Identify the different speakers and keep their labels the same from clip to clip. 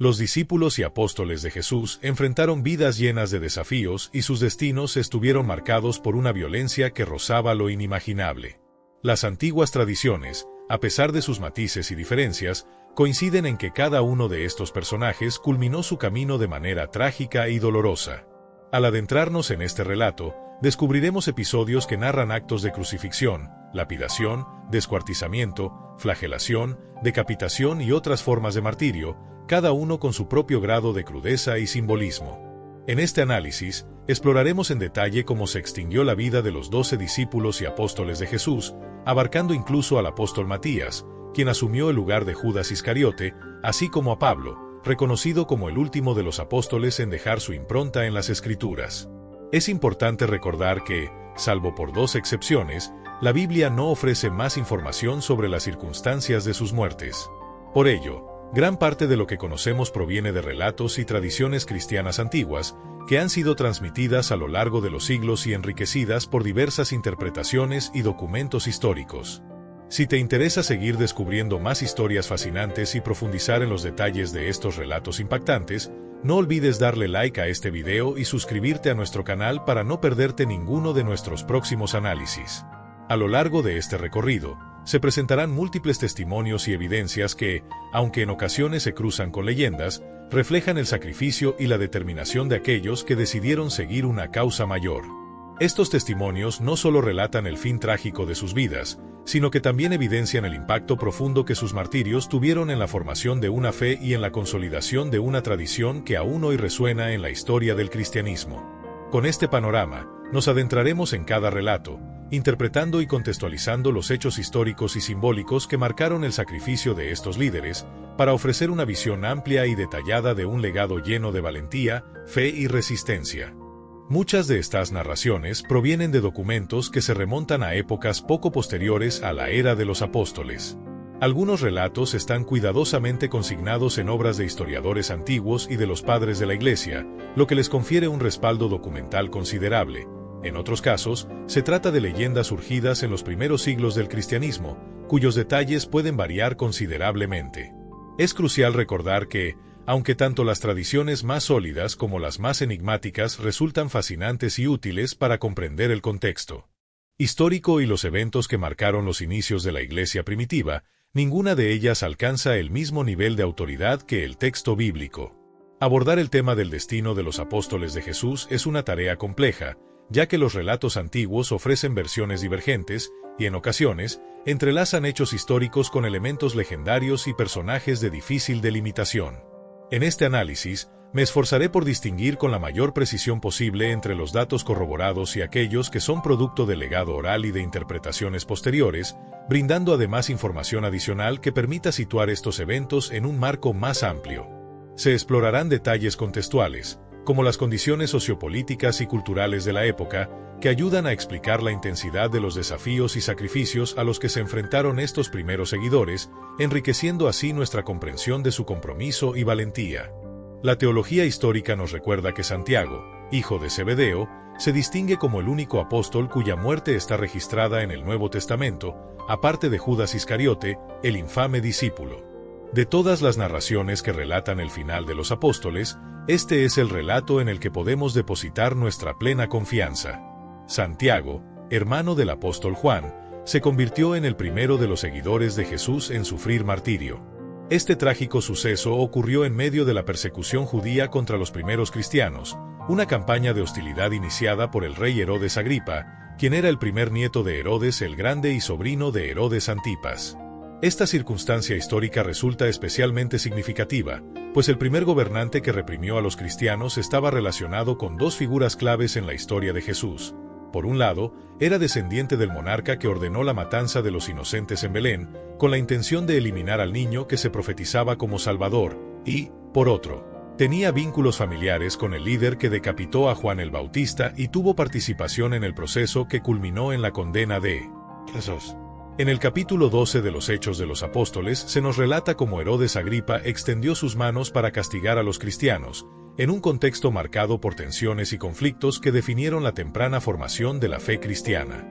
Speaker 1: Los discípulos y apóstoles de Jesús enfrentaron vidas llenas de desafíos y sus destinos estuvieron marcados por una violencia que rozaba lo inimaginable. Las antiguas tradiciones, a pesar de sus matices y diferencias, coinciden en que cada uno de estos personajes culminó su camino de manera trágica y dolorosa. Al adentrarnos en este relato, descubriremos episodios que narran actos de crucifixión, lapidación, descuartizamiento, flagelación, decapitación y otras formas de martirio, cada uno con su propio grado de crudeza y simbolismo. En este análisis, exploraremos en detalle cómo se extinguió la vida de los 12 discípulos y apóstoles de Jesús, abarcando incluso al apóstol Matías, quien asumió el lugar de Judas Iscariote, así como a Pablo, reconocido como el último de los apóstoles en dejar su impronta en las Escrituras. Es importante recordar que, salvo por 2 excepciones, la Biblia no ofrece más información sobre las circunstancias de sus muertes. Por ello, gran parte de lo que conocemos proviene de relatos y tradiciones cristianas antiguas, que han sido transmitidas a lo largo de los siglos y enriquecidas por diversas interpretaciones y documentos históricos. Si te interesa seguir descubriendo más historias fascinantes y profundizar en los detalles de estos relatos impactantes, no olvides darle like a este video y suscribirte a nuestro canal para no perderte ninguno de nuestros próximos análisis. A lo largo de este recorrido, se presentarán múltiples testimonios y evidencias que, aunque en ocasiones se cruzan con leyendas, reflejan el sacrificio y la determinación de aquellos que decidieron seguir una causa mayor. Estos testimonios no solo relatan el fin trágico de sus vidas, sino que también evidencian el impacto profundo que sus martirios tuvieron en la formación de una fe y en la consolidación de una tradición que aún hoy resuena en la historia del cristianismo. Con este panorama, nos adentraremos en cada relato, interpretando y contextualizando los hechos históricos y simbólicos que marcaron el sacrificio de estos líderes, para ofrecer una visión amplia y detallada de un legado lleno de valentía, fe y resistencia. Muchas de estas narraciones provienen de documentos que se remontan a épocas poco posteriores a la era de los apóstoles. Algunos relatos están cuidadosamente consignados en obras de historiadores antiguos y de los padres de la Iglesia, lo que les confiere un respaldo documental considerable. En otros casos, se trata de leyendas surgidas en los primeros siglos del cristianismo, cuyos detalles pueden variar considerablemente. Es crucial recordar que, aunque tanto las tradiciones más sólidas como las más enigmáticas resultan fascinantes y útiles para comprender el contexto histórico y los eventos que marcaron los inicios de la Iglesia primitiva, ninguna de ellas alcanza el mismo nivel de autoridad que el texto bíblico. Abordar el tema del destino de los apóstoles de Jesús es una tarea compleja, ya que los relatos antiguos ofrecen versiones divergentes y, en ocasiones, entrelazan hechos históricos con elementos legendarios y personajes de difícil delimitación. En este análisis, me esforzaré por distinguir con la mayor precisión posible entre los datos corroborados y aquellos que son producto del legado oral y de interpretaciones posteriores, brindando además información adicional que permita situar estos eventos en un marco más amplio. Se explorarán detalles contextuales, como las condiciones sociopolíticas y culturales de la época, que ayudan a explicar la intensidad de los desafíos y sacrificios a los que se enfrentaron estos primeros seguidores, enriqueciendo así nuestra comprensión de su compromiso y valentía. La teología histórica nos recuerda que Santiago, hijo de Zebedeo, se distingue como el único apóstol cuya muerte está registrada en el Nuevo Testamento, aparte de Judas Iscariote, el infame discípulo. De todas las narraciones que relatan el final de los apóstoles, este es el relato en el que podemos depositar nuestra plena confianza. Santiago, hermano del apóstol Juan, se convirtió en el primero de los seguidores de Jesús en sufrir martirio. Este trágico suceso ocurrió en medio de la persecución judía contra los primeros cristianos, una campaña de hostilidad iniciada por el rey Herodes Agripa, quien era el primer nieto de Herodes el Grande y sobrino de Herodes Antipas. Esta circunstancia histórica resulta especialmente significativa, pues el primer gobernante que reprimió a los cristianos estaba relacionado con 2 figuras claves en la historia de Jesús. Por un lado, era descendiente del monarca que ordenó la matanza de los inocentes en Belén, con la intención de eliminar al niño que se profetizaba como Salvador, y, por otro, tenía vínculos familiares con el líder que decapitó a Juan el Bautista y tuvo participación en el proceso que culminó en la condena de Jesús. En el capítulo 12 de los Hechos de los Apóstoles se nos relata cómo Herodes Agripa extendió sus manos para castigar a los cristianos, en un contexto marcado por tensiones y conflictos que definieron la temprana formación de la fe cristiana.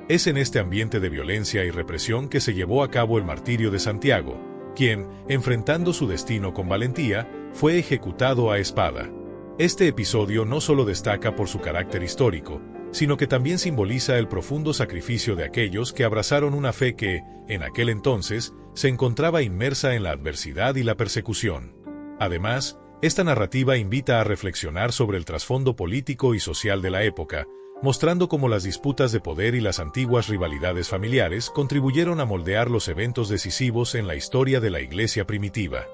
Speaker 1: Es en este ambiente de violencia y represión que se llevó a cabo el martirio de Santiago, quien, enfrentando su destino con valentía, fue ejecutado a espada. Este episodio no solo destaca por su carácter histórico, sino que también simboliza el profundo sacrificio de aquellos que abrazaron una fe que, en aquel entonces, se encontraba inmersa en la adversidad y la persecución. Además, esta narrativa invita a reflexionar sobre el trasfondo político y social de la época, mostrando cómo las disputas de poder y las antiguas rivalidades familiares contribuyeron a moldear los eventos decisivos en la historia de la Iglesia primitiva.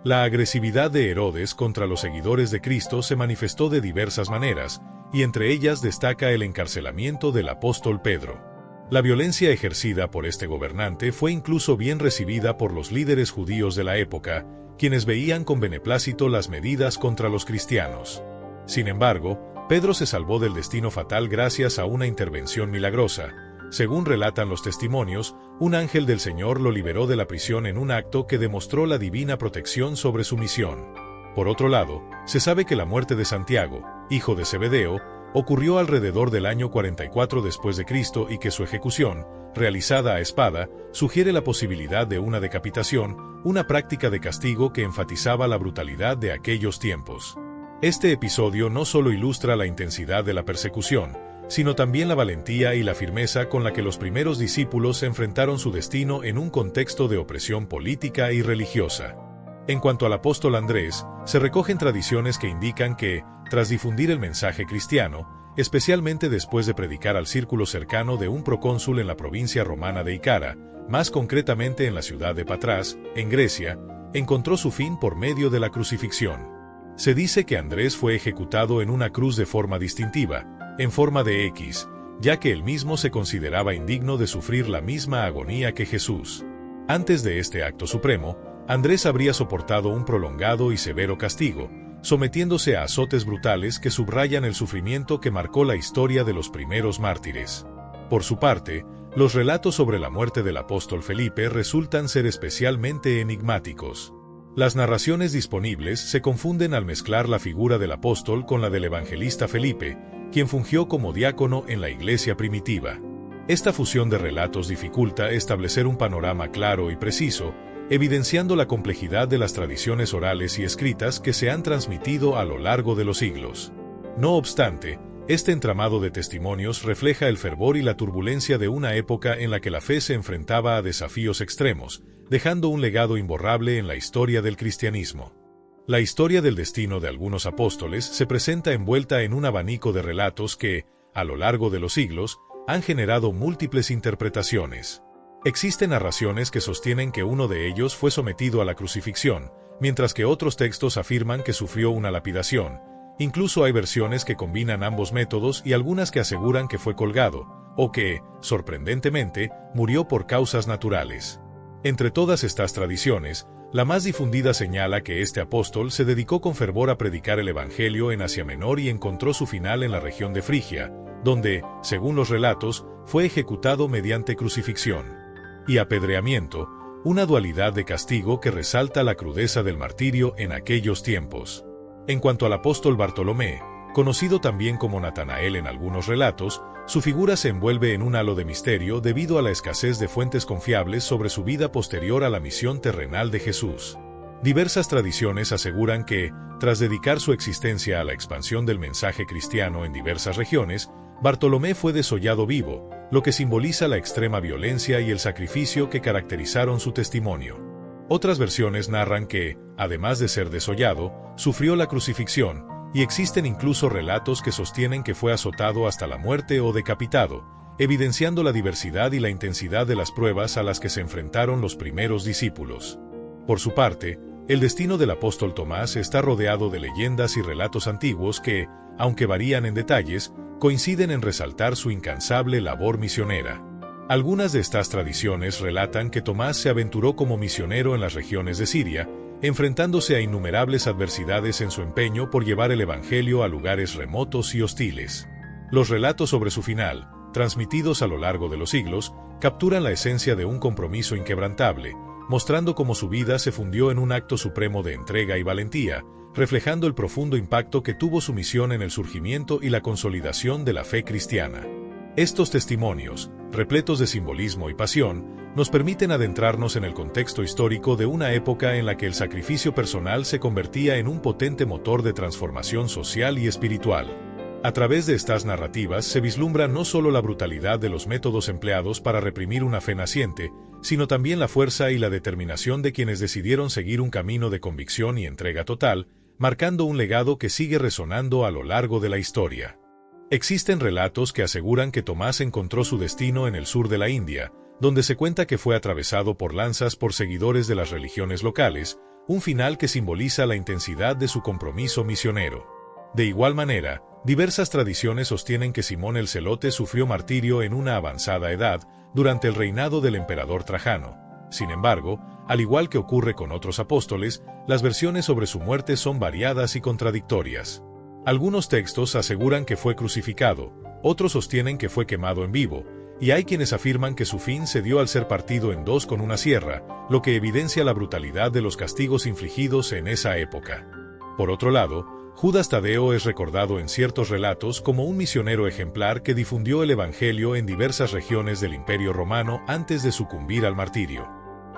Speaker 1: La agresividad de Herodes contra los seguidores de Cristo se manifestó de diversas maneras, y entre ellas destaca el encarcelamiento del apóstol Pedro. La violencia ejercida por este gobernante fue incluso bien recibida por los líderes judíos de la época, quienes veían con beneplácito las medidas contra los cristianos. Sin embargo, Pedro se salvó del destino fatal gracias a una intervención milagrosa. Según relatan los testimonios, un ángel del Señor lo liberó de la prisión en un acto que demostró la divina protección sobre su misión. Por otro lado, se sabe que la muerte de Santiago, hijo de Zebedeo, ocurrió alrededor del año 44 después de Cristo y que su ejecución, realizada a espada, sugiere la posibilidad de una decapitación, una práctica de castigo que enfatizaba la brutalidad de aquellos tiempos. Este episodio no solo ilustra la intensidad de la persecución, sino también la valentía y la firmeza con la que los primeros discípulos enfrentaron su destino en un contexto de opresión política y religiosa. En cuanto al apóstol Andrés, se recogen tradiciones que indican que, tras difundir el mensaje cristiano, especialmente después de predicar al círculo cercano de un procónsul en la provincia romana de Icara, más concretamente en la ciudad de Patras, en Grecia, encontró su fin por medio de la crucifixión. Se dice que Andrés fue ejecutado en una cruz de forma distintiva, en forma de X, ya que él mismo se consideraba indigno de sufrir la misma agonía que Jesús. Antes de este acto supremo, Andrés habría soportado un prolongado y severo castigo, sometiéndose a azotes brutales que subrayan el sufrimiento que marcó la historia de los primeros mártires. Por su parte, los relatos sobre la muerte del apóstol Felipe resultan ser especialmente enigmáticos. Las narraciones disponibles se confunden al mezclar la figura del apóstol con la del evangelista Felipe, quien fungió como diácono en la iglesia primitiva. Esta fusión de relatos dificulta establecer un panorama claro y preciso, evidenciando la complejidad de las tradiciones orales y escritas que se han transmitido a lo largo de los siglos. No obstante, este entramado de testimonios refleja el fervor y la turbulencia de una época en la que la fe se enfrentaba a desafíos extremos, dejando un legado imborrable en la historia del cristianismo. La historia del destino de algunos apóstoles se presenta envuelta en un abanico de relatos que, a lo largo de los siglos, han generado múltiples interpretaciones. Existen narraciones que sostienen que uno de ellos fue sometido a la crucifixión, mientras que otros textos afirman que sufrió una lapidación. Incluso hay versiones que combinan ambos métodos y algunas que aseguran que fue colgado, o que, sorprendentemente, murió por causas naturales. Entre todas estas tradiciones, la más difundida señala que este apóstol se dedicó con fervor a predicar el Evangelio en Asia Menor y encontró su final en la región de Frigia, donde, según los relatos, fue ejecutado mediante crucifixión y apedreamiento, una dualidad de castigo que resalta la crudeza del martirio en aquellos tiempos. En cuanto al apóstol Bartolomé, conocido también como Natanael en algunos relatos, su figura se envuelve en un halo de misterio debido a la escasez de fuentes confiables sobre su vida posterior a la misión terrenal de Jesús. Diversas tradiciones aseguran que, tras dedicar su existencia a la expansión del mensaje cristiano en diversas regiones, Bartolomé fue desollado vivo, lo que simboliza la extrema violencia y el sacrificio que caracterizaron su testimonio. Otras versiones narran que, además de ser desollado, sufrió la crucifixión, y existen incluso relatos que sostienen que fue azotado hasta la muerte o decapitado, evidenciando la diversidad y la intensidad de las pruebas a las que se enfrentaron los primeros discípulos. Por su parte, el destino del apóstol Tomás está rodeado de leyendas y relatos antiguos que, aunque varían en detalles, coinciden en resaltar su incansable labor misionera. Algunas de estas tradiciones relatan que Tomás se aventuró como misionero en las regiones de Siria, enfrentándose a innumerables adversidades en su empeño por llevar el Evangelio a lugares remotos y hostiles. Los relatos sobre su final, transmitidos a lo largo de los siglos, capturan la esencia de un compromiso inquebrantable, mostrando cómo su vida se fundió en un acto supremo de entrega y valentía, reflejando el profundo impacto que tuvo su misión en el surgimiento y la consolidación de la fe cristiana. Estos testimonios, repletos de simbolismo y pasión, nos permiten adentrarnos en el contexto histórico de una época en la que el sacrificio personal se convertía en un potente motor de transformación social y espiritual. A través de estas narrativas se vislumbra no solo la brutalidad de los métodos empleados para reprimir una fe naciente, sino también la fuerza y la determinación de quienes decidieron seguir un camino de convicción y entrega total, marcando un legado que sigue resonando a lo largo de la historia. Existen relatos que aseguran que Tomás encontró su destino en el sur de la India, donde se cuenta que fue atravesado por lanzas por seguidores de las religiones locales, un final que simboliza la intensidad de su compromiso misionero. De igual manera, diversas tradiciones sostienen que Simón el Celote sufrió martirio en una avanzada edad durante el reinado del emperador Trajano. Sin embargo, al igual que ocurre con otros apóstoles, las versiones sobre su muerte son variadas y contradictorias. Algunos textos aseguran que fue crucificado, otros sostienen que fue quemado en vivo, y hay quienes afirman que su fin se dio al ser partido en dos con una sierra, lo que evidencia la brutalidad de los castigos infligidos en esa época. Por otro lado, Judas Tadeo es recordado en ciertos relatos como un misionero ejemplar que difundió el Evangelio en diversas regiones del Imperio Romano antes de sucumbir al martirio.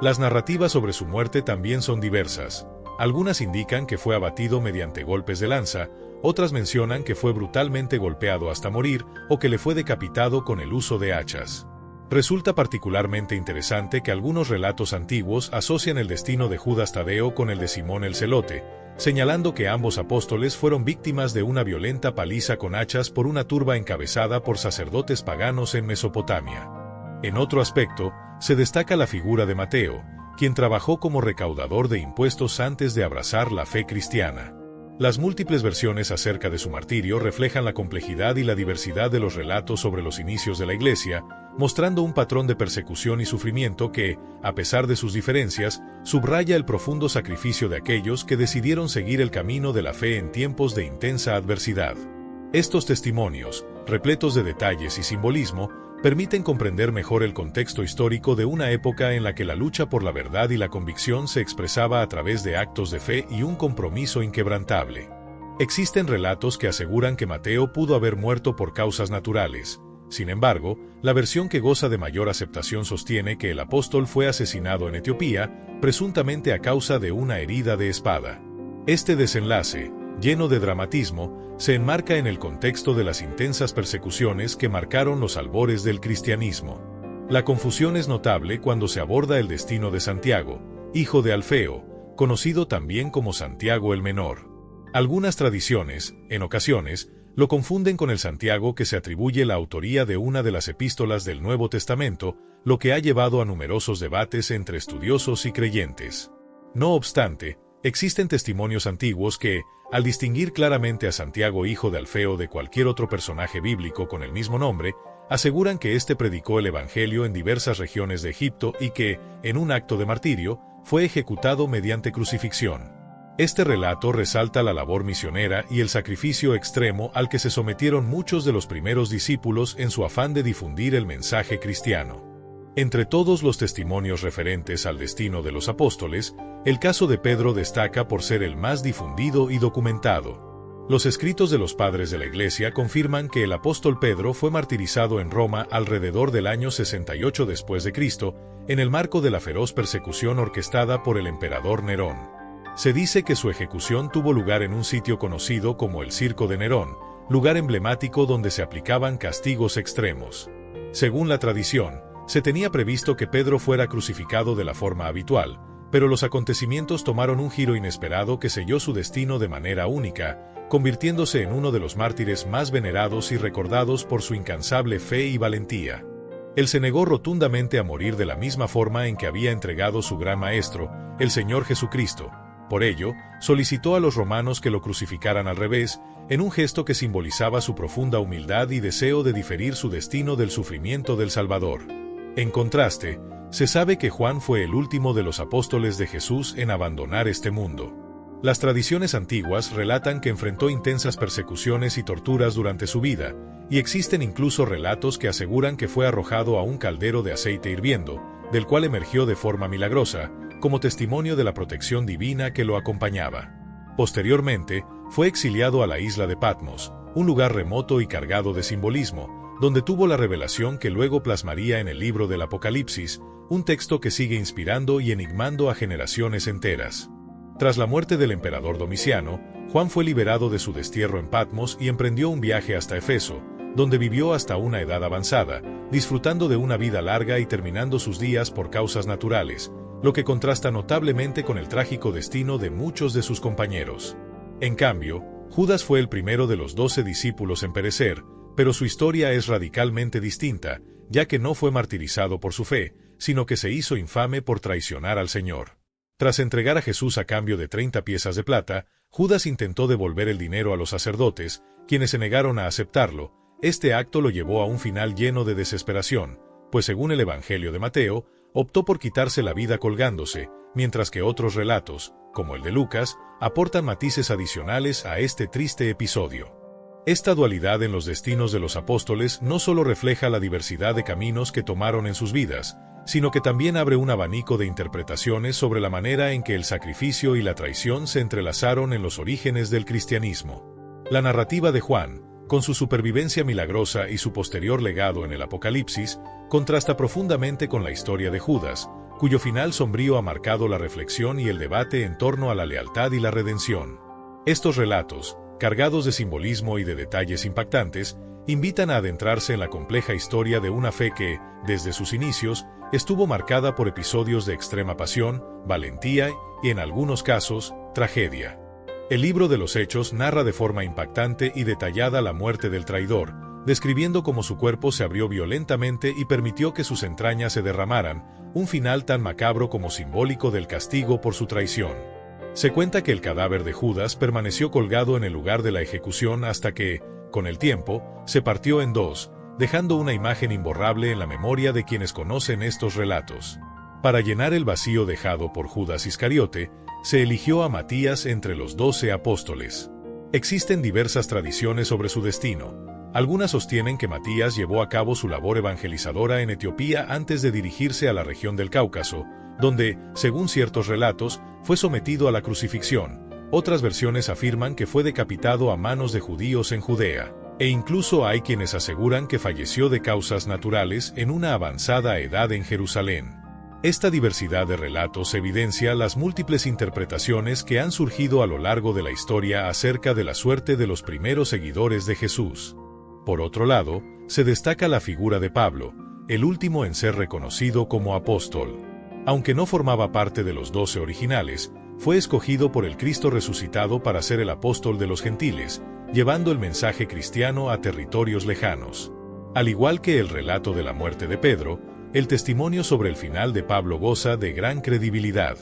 Speaker 1: Las narrativas sobre su muerte también son diversas. Algunas indican que fue abatido mediante golpes de lanza, otras mencionan que fue brutalmente golpeado hasta morir o que le fue decapitado con el uso de hachas. Resulta particularmente interesante que algunos relatos antiguos asocian el destino de Judas Tadeo con el de Simón el Celote, señalando que ambos apóstoles fueron víctimas de una violenta paliza con hachas por una turba encabezada por sacerdotes paganos en Mesopotamia. En otro aspecto, se destaca la figura de Mateo, quien trabajó como recaudador de impuestos antes de abrazar la fe cristiana. Las múltiples versiones acerca de su martirio reflejan la complejidad y la diversidad de los relatos sobre los inicios de la Iglesia, mostrando un patrón de persecución y sufrimiento que, a pesar de sus diferencias, subraya el profundo sacrificio de aquellos que decidieron seguir el camino de la fe en tiempos de intensa adversidad. Estos testimonios, repletos de detalles y simbolismo, permiten comprender mejor el contexto histórico de una época en la que la lucha por la verdad y la convicción se expresaba a través de actos de fe y un compromiso inquebrantable. Existen relatos que aseguran que Mateo pudo haber muerto por causas naturales. Sin embargo, la versión que goza de mayor aceptación sostiene que el apóstol fue asesinado en Etiopía, presuntamente a causa de una herida de espada. Este desenlace, lleno de dramatismo, se enmarca en el contexto de las intensas persecuciones que marcaron los albores del cristianismo. La confusión es notable cuando se aborda el destino de Santiago, hijo de Alfeo, conocido también como Santiago el Menor. Algunas tradiciones, en ocasiones, lo confunden con el Santiago que se atribuye la autoría de una de las epístolas del Nuevo Testamento, lo que ha llevado a numerosos debates entre estudiosos y creyentes. No obstante, existen testimonios antiguos que, al distinguir claramente a Santiago hijo de Alfeo de cualquier otro personaje bíblico con el mismo nombre, aseguran que éste predicó el Evangelio en diversas regiones de Egipto y que, en un acto de martirio, fue ejecutado mediante crucifixión. Este relato resalta la labor misionera y el sacrificio extremo al que se sometieron muchos de los primeros discípulos en su afán de difundir el mensaje cristiano. Entre todos los testimonios referentes al destino de los apóstoles, el caso de Pedro destaca por ser el más difundido y documentado. Los escritos de los padres de la Iglesia confirman que el apóstol Pedro fue martirizado en Roma alrededor del año 68 después de Cristo, en el marco de la feroz persecución orquestada por el emperador Nerón. Se dice que su ejecución tuvo lugar en un sitio conocido como el Circo de Nerón, lugar emblemático donde se aplicaban castigos extremos. Según la tradición, se tenía previsto que Pedro fuera crucificado de la forma habitual, pero los acontecimientos tomaron un giro inesperado que selló su destino de manera única, convirtiéndose en uno de los mártires más venerados y recordados por su incansable fe y valentía. Él se negó rotundamente a morir de la misma forma en que había entregado su gran maestro, el Señor Jesucristo. Por ello, solicitó a los romanos que lo crucificaran al revés, en un gesto que simbolizaba su profunda humildad y deseo de diferir su destino del sufrimiento del Salvador. En contraste, se sabe que Juan fue el último de los apóstoles de Jesús en abandonar este mundo. Las tradiciones antiguas relatan que enfrentó intensas persecuciones y torturas durante su vida, y existen incluso relatos que aseguran que fue arrojado a un caldero de aceite hirviendo, del cual emergió de forma milagrosa, como testimonio de la protección divina que lo acompañaba. Posteriormente, fue exiliado a la isla de Patmos, un lugar remoto y cargado de simbolismo, donde tuvo la revelación que luego plasmaría en el libro del Apocalipsis, un texto que sigue inspirando y enigmando a generaciones enteras. Tras la muerte del emperador Domiciano, Juan fue liberado de su destierro en Patmos y emprendió un viaje hasta Éfeso, donde vivió hasta una edad avanzada, disfrutando de una vida larga y terminando sus días por causas naturales, lo que contrasta notablemente con el trágico destino de muchos de sus compañeros. En cambio, Judas fue el primero de los 12 discípulos en perecer, pero su historia es radicalmente distinta, ya que no fue martirizado por su fe, sino que se hizo infame por traicionar al Señor. Tras entregar a Jesús a cambio de 30 piezas de plata, Judas intentó devolver el dinero a los sacerdotes, quienes se negaron a aceptarlo. Este acto lo llevó a un final lleno de desesperación, pues según el Evangelio de Mateo, optó por quitarse la vida colgándose, mientras que otros relatos, como el de Lucas, aportan matices adicionales a este triste episodio. Esta dualidad en los destinos de los apóstoles no solo refleja la diversidad de caminos que tomaron en sus vidas, sino que también abre un abanico de interpretaciones sobre la manera en que el sacrificio y la traición se entrelazaron en los orígenes del cristianismo. La narrativa de Juan, con su supervivencia milagrosa y su posterior legado en el Apocalipsis, contrasta profundamente con la historia de Judas, cuyo final sombrío ha marcado la reflexión y el debate en torno a la lealtad y la redención. Estos relatos, cargados de simbolismo y de detalles impactantes, invitan a adentrarse en la compleja historia de una fe que, desde sus inicios, estuvo marcada por episodios de extrema pasión, valentía y, en algunos casos, tragedia. El libro de los Hechos narra de forma impactante y detallada la muerte del traidor, describiendo cómo su cuerpo se abrió violentamente y permitió que sus entrañas se derramaran, un final tan macabro como simbólico del castigo por su traición. Se cuenta que el cadáver de Judas permaneció colgado en el lugar de la ejecución hasta que, con el tiempo, se partió en dos, dejando una imagen imborrable en la memoria de quienes conocen estos relatos. Para llenar el vacío dejado por Judas Iscariote, se eligió a Matías entre los 12 apóstoles. Existen diversas tradiciones sobre su destino. Algunas sostienen que Matías llevó a cabo su labor evangelizadora en Etiopía antes de dirigirse a la región del Cáucaso, donde, según ciertos relatos, fue sometido a la crucifixión. Otras versiones afirman que fue decapitado a manos de judíos en Judea, e incluso hay quienes aseguran que falleció de causas naturales en una avanzada edad en Jerusalén. Esta diversidad de relatos evidencia las múltiples interpretaciones que han surgido a lo largo de la historia acerca de la suerte de los primeros seguidores de Jesús. Por otro lado, se destaca la figura de Pablo, el último en ser reconocido como apóstol. Aunque no formaba parte de los 12 originales, fue escogido por el Cristo resucitado para ser el apóstol de los gentiles, llevando el mensaje cristiano a territorios lejanos. Al igual que el relato de la muerte de Pedro, el testimonio sobre el final de Pablo goza de gran credibilidad.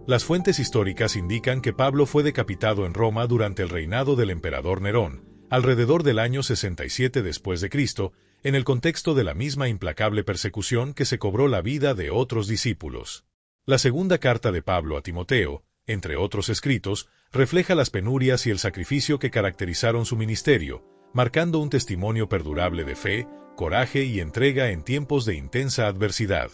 Speaker 1: Las fuentes históricas indican que Pablo fue decapitado en Roma durante el reinado del emperador Nerón, alrededor del año 67 después de Cristo, en el contexto de la misma implacable persecución que se cobró la vida de otros discípulos. La segunda carta de Pablo a Timoteo, entre otros escritos, refleja las penurias y el sacrificio que caracterizaron su ministerio, marcando un testimonio perdurable de fe, coraje y entrega en tiempos de intensa adversidad.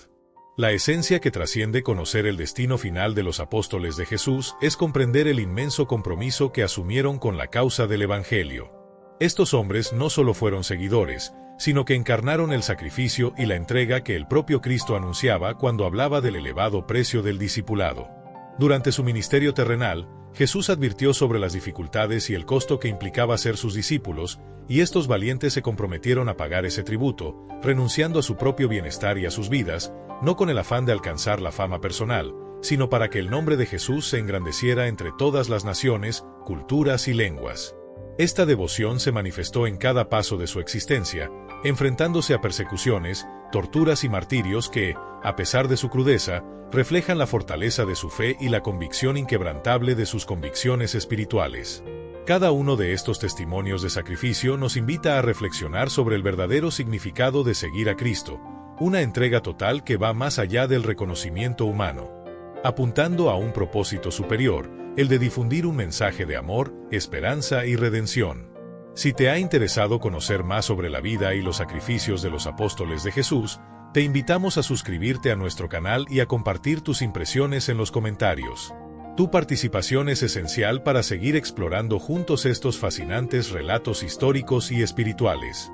Speaker 1: La esencia que trasciende conocer el destino final de los apóstoles de Jesús es comprender el inmenso compromiso que asumieron con la causa del Evangelio. Estos hombres no solo fueron seguidores, sino que encarnaron el sacrificio y la entrega que el propio Cristo anunciaba cuando hablaba del elevado precio del discipulado. Durante su ministerio terrenal, Jesús advirtió sobre las dificultades y el costo que implicaba ser sus discípulos, y estos valientes se comprometieron a pagar ese tributo, renunciando a su propio bienestar y a sus vidas, no con el afán de alcanzar la fama personal, sino para que el nombre de Jesús se engrandeciera entre todas las naciones, culturas y lenguas. Esta devoción se manifestó en cada paso de su existencia, enfrentándose a persecuciones, torturas y martirios que, a pesar de su crudeza, reflejan la fortaleza de su fe y la convicción inquebrantable de sus convicciones espirituales. Cada uno de estos testimonios de sacrificio nos invita a reflexionar sobre el verdadero significado de seguir a Cristo, una entrega total que va más allá del reconocimiento humano, apuntando a un propósito superior, el de difundir un mensaje de amor, esperanza y redención. Si te ha interesado conocer más sobre la vida y los sacrificios de los apóstoles de Jesús, te invitamos a suscribirte a nuestro canal y a compartir tus impresiones en los comentarios. Tu participación es esencial para seguir explorando juntos estos fascinantes relatos históricos y espirituales.